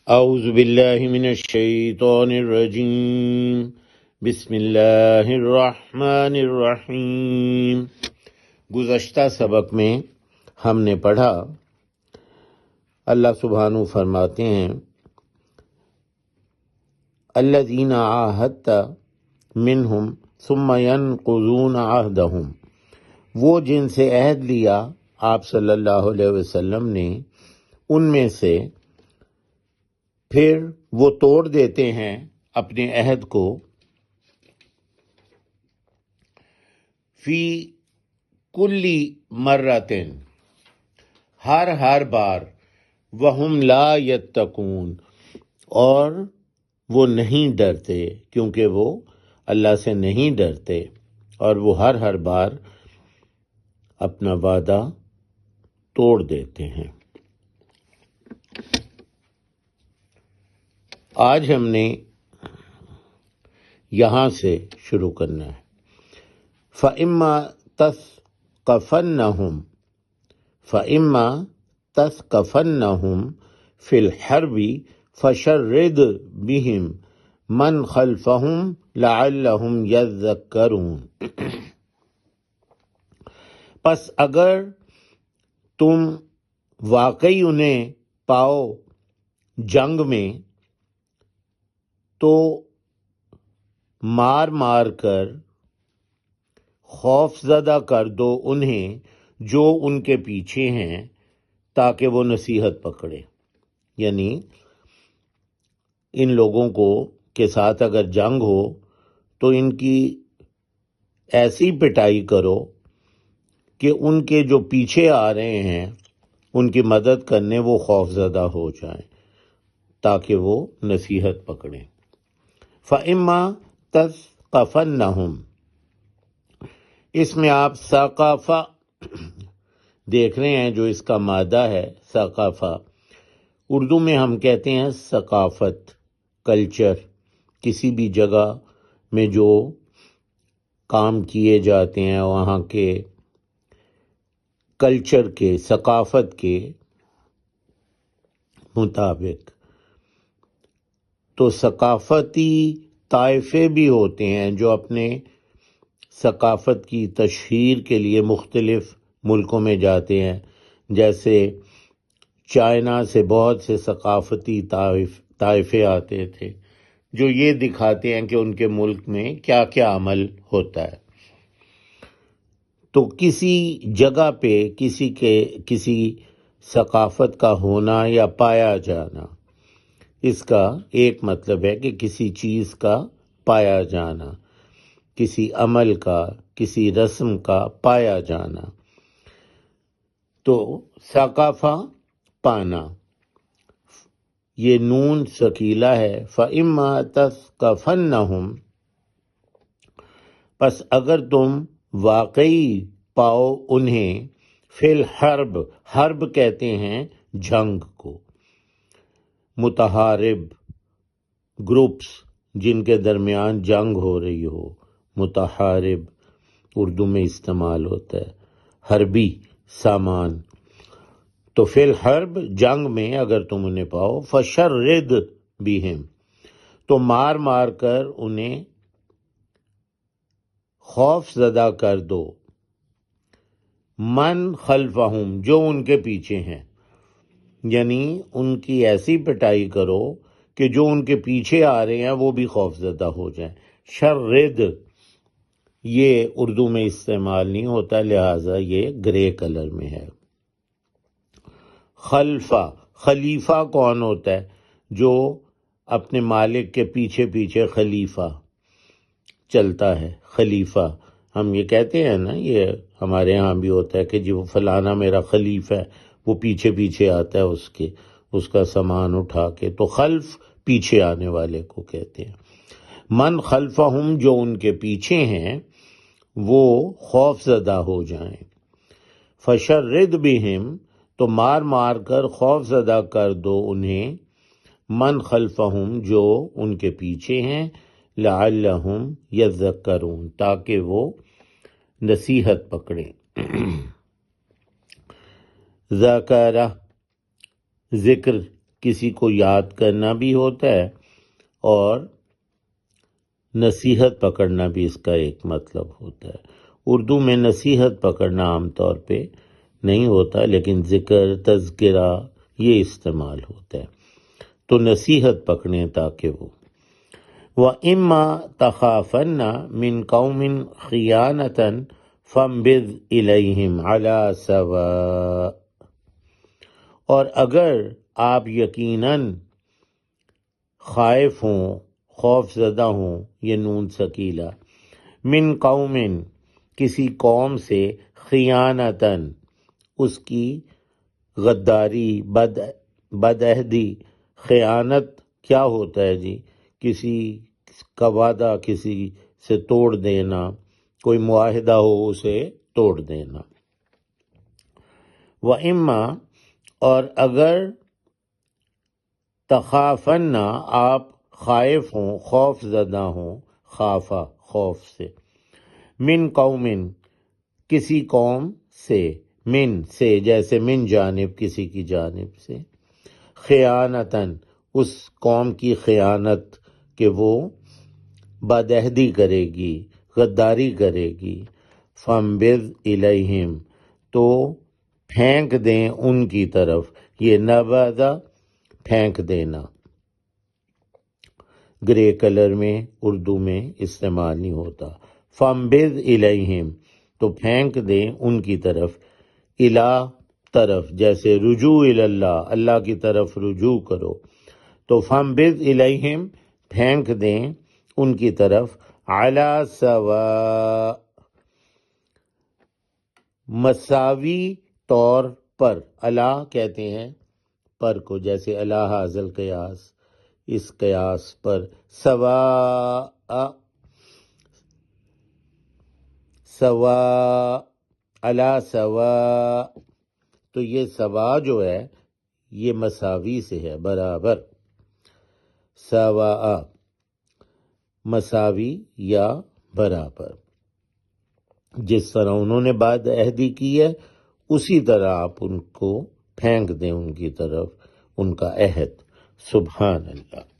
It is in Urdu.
اعوذ باللہ من الشیطان الرجیم بسم اللہ الرحمن الرحیم۔ گزشتہ سبق میں ہم نے پڑھا، اللہ سبحانہ فرماتے ہیں الذین عاہدت منہم ثم ینقضون عہدہم، وہ جن سے عہد لیا آپ صلی اللہ علیہ وسلم نے ان میں سے، پھر وہ توڑ دیتے ہیں اپنے عہد کو، فی کلی مرتن، ہر بار، وہم لا یتقون، اور وہ نہیں ڈرتے، کیونکہ وہ اللہ سے نہیں ڈرتے اور وہ ہر بار اپنا وعدہ توڑ دیتے ہیں۔ آج ہم نے یہاں سے شروع کرنا ہے۔ فَإِمَّا تَثْقَفَنَّهُمْ فِي الْحَرْبِ فَشَرِّدْ بِهِمْ مَنْ خَلْفَهُمْ لَعَلَّهُمْ يَذَّكَّرُونَ۔ پس اگر تم واقعی انہیں پاؤ جنگ میں تو مار کر خوف زدہ کر دو انہیں جو ان کے پیچھے ہیں، تاکہ وہ نصیحت پکڑے۔ یعنی ان لوگوں کے ساتھ اگر جنگ ہو تو ان کی ایسی پٹائی کرو کہ ان کے جو پیچھے آ رہے ہیں ان کی مدد کرنے وہ خوف زدہ ہو جائیں، تاکہ وہ نصیحت پکڑیں۔ فَإِمَّا تَثْقَفَنَّهُمْ، اس میں آپ ثقافہ دیکھ رہے ہیں، جو اس کا مادہ ہے ثقافہ، اردو میں ہم کہتے ہیں ثقافت، کلچر، کسی بھی جگہ میں جو کام کیے جاتے ہیں وہاں کے کلچر کے، ثقافت کے مطابق۔ تو ثقافتی طائفے بھی ہوتے ہیں جو اپنے ثقافت کی تشہیر کے لیے مختلف ملکوں میں جاتے ہیں، جیسے چائنا سے بہت سے ثقافتی طائفے آتے تھے جو یہ دکھاتے ہیں کہ ان کے ملک میں کیا کیا عمل ہوتا ہے۔ تو کسی جگہ پہ کسی ثقافت کا ہونا یا پایا جانا، اس کا ایک مطلب ہے کہ کسی چیز کا پایا جانا، کسی عمل کا، کسی رسم کا پایا جانا۔ تو ثقافہ پانا، یہ نون ثقیلہ ہے۔ فَإِمَّا تَثْقَفَنَّهُمْ، پس اگر تم واقعی پاؤ انہیں، فی الحرب، حرب کہتے ہیں جنگ کو، متحارب گروپس جن کے درمیان جنگ ہو رہی ہو، متحارب اردو میں استعمال ہوتا ہے، حربی سامان۔ تو فی الحرب، جنگ میں اگر تم انہیں پاؤ، فشرد بہم، تو مار کر انہیں خوف زدہ کر دو، من خلفہم، جو ان کے پیچھے ہیں، یعنی ان کی ایسی پٹائی کرو کہ جو ان کے پیچھے آ رہے ہیں وہ بھی خوف زدہ ہو جائیں۔ شرد یہ اردو میں استعمال نہیں ہوتا، لہٰذا یہ گرے کلر میں ہے۔ خلیفہ کون ہوتا ہے؟ جو اپنے مالک کے پیچھے خلیفہ چلتا ہے، خلیفہ۔ ہم یہ کہتے ہیں نا، یہ ہمارے ہاں بھی ہوتا ہے کہ جی وہ فلانا میرا خلیفہ ہے، وہ پیچھے آتا ہے اس کا سامان اٹھا کے، تو خلف پیچھے آنے والے کو کہتے ہیں۔ من خلفہم، جو ان کے پیچھے ہیں وہ خوف زدہ ہو جائیں۔ فشرد بہم، تو مار کر خوف زدہ کر دو انہیں، من خلفہم، جو ان کے پیچھے ہیں، لعلہم یذکرون، تاکہ وہ نصیحت پکڑیں۔ ذکر، ذکر کسی کو یاد کرنا بھی ہوتا ہے اور نصیحت پکڑنا بھی اس کا ایک مطلب ہوتا ہے۔ اردو میں نصیحت پکڑنا عام طور پہ نہیں ہوتا، لیکن ذکر، تذکرہ یہ استعمال ہوتا ہے، تو نصیحت پکڑیں تاکہ وہ وَإِمَّا تَخَافَنَّ مِنْ قَوْمٍ خِيَانَةً فَانبِذْ إِلَيْهِمْ عَلَى سَوَاءٍ، اور اگر آپ یقیناً خائف ہوں، خوف زدہ ہوں، یہ نون ثقیلہ، من قومن کسی قوم سے، خیانتاً اس کی غداری، بدعہدی۔ خیانت کیا ہوتا ہے جی؟ کسی کا وعدہ کسی سے توڑ دینا، کوئی معاہدہ ہو اسے توڑ دینا۔ وَإِمَّا اور اگر تخافن آپ خائف ہوں، خوف زدہ ہوں، خافہ خوف سے، من قومن کسی قوم سے، من سے جیسے من جانب کسی کی جانب سے، خیانتاً اس قوم کی خیانت کہ وہ بدعہدی کرے گی، غداری کرے گی، فَانبِذْ إِلَيْهِمْ تو پھینک دیں ان کی طرف۔ یہ نبذہ پھینک دینا، گرے کلر میں اردو میں استعمال نہیں ہوتا۔ فَانبِذْ إِلَيْهِمْ تو پھینک دیں ان کی طرف، الہ طرف، جیسے رجوع اللہ، اللہ کی طرف رجوع کرو، تو فَانبِذْ إِلَيْهِمْ پھینک دیں ان کی طرف، عَلَى سَوَاءٍ مساوی طور پر، الہ کہتے ہیں پر کو، جیسے الہ ھذا القیاس، اس قیاس پر، سواء سواء علی سواء تو یہ سوا جو ہے یہ مساوی سے ہے، برابر، سواء مساوی یا برابر۔ جس طرح انہوں نے بعد عہدی کی ہے اسی طرح آپ ان کو پھینک دیں ان کی طرف ان کا عہد۔ سبحان اللہ۔